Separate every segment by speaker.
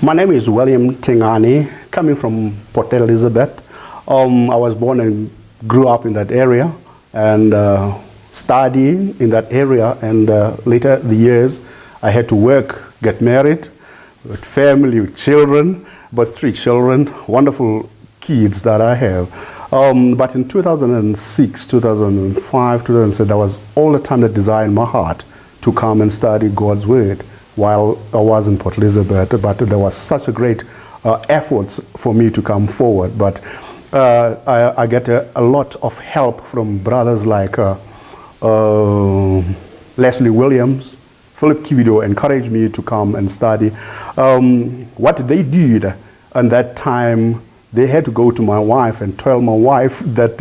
Speaker 1: My name is William Tingani, coming from Port Elizabeth. I was born and grew up in that area and studied in that area, and later the years I had to work, get married, with family, with children, about 3 children, wonderful kids that I have. But in 2006, 2005, 2007, that was all the time the desire in my heart to come and study God's Word while I was in Port Elizabeth. But there was such a great efforts for me to come forward. But I get a lot of help from brothers like Leslie Williams, Philip Kivido encouraged me to come and study. What they did at that time, they had to go to my wife and tell my wife that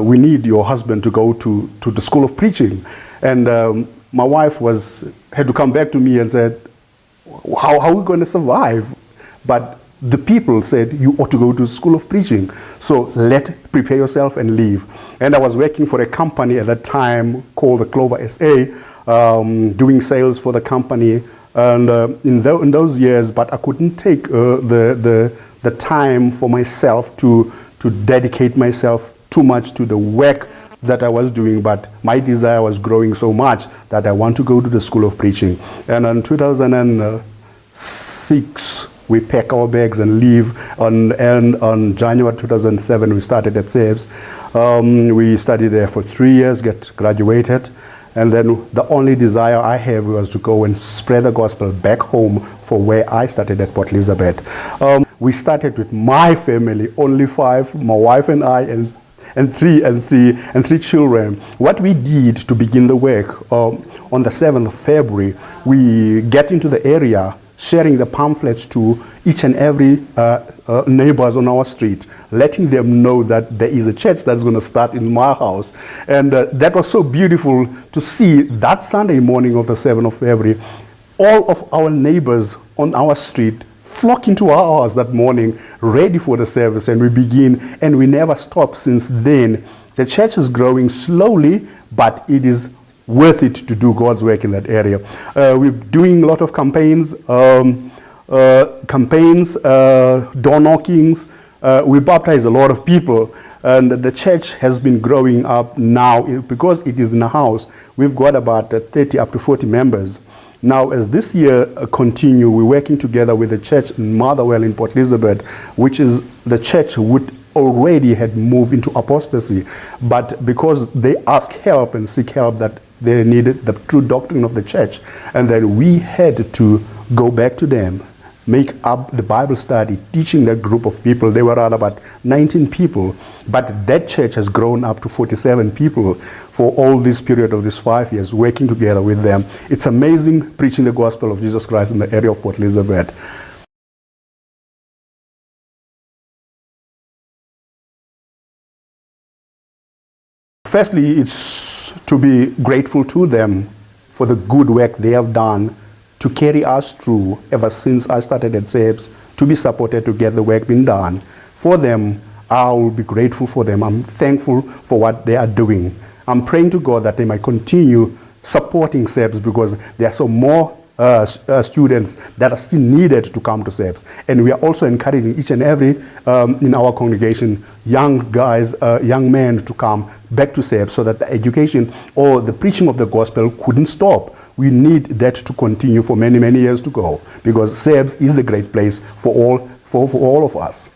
Speaker 1: we need your husband to go to the school of preaching. And my wife had to come back to me and said, how are we going to survive? But the people said, you ought to go to the school of preaching. So prepare yourself and leave. And I was working for a company at that time called the Clover SA, doing sales for the company. And in those years, but I couldn't take the time for myself to dedicate myself too much to the work that I was doing, but my desire was growing so much that I want to go to the school of preaching. And in 2006, we pack our bags and leave. And on January 2007, we started at SABS. We studied there for 3 years, graduated. And then the only desire I have was to go and spread the gospel back home for where I started at Port Elizabeth. We started with my family, only 5, my wife and I, and three children. What we did to begin the work, on the 7th of February, we get into the area, sharing the pamphlets to each and every neighbors on our street, letting them know that there is a church that's going to start in my house. And that was so beautiful to see that Sunday morning of the 7th of February, all of our neighbors on our street flock into our house that morning, ready for the service, and we begin, and we never stop since then. The church is growing slowly, but it is worth it to do God's work in that area. We're doing a lot of campaigns, door knockings. We baptize a lot of people, and the church has been growing up now because it is in a house. We've got about 30 up to 40 members. Now, as this year continue, we're working together with the church in Motherwell in Port Elizabeth, which is the church would already had moved into apostasy, but because they ask help and seek help, that they needed the true doctrine of the church, and then we had to go back to them, make up the Bible study, teaching that group of people. They were around about 19 people, but that church has grown up to 47 people for all this period of these 5 years, working together with them. It's amazing preaching the gospel of Jesus Christ in the area of Port Elizabeth. Firstly, it's to be grateful to them for the good work they have done to carry us through ever since I started at SABS, to be supported to get the work being done. For them, I will be grateful for them. I'm thankful for what they are doing. I'm praying to God that they might continue supporting SABS, because there are some more students that are still needed to come to SABS. And we are also encouraging each and every in our congregation, young guys, young men, to come back to SABS, so that the education or the preaching of the gospel couldn't stop. We need that to continue for many, many years to go, because SABS is a great place for all of us.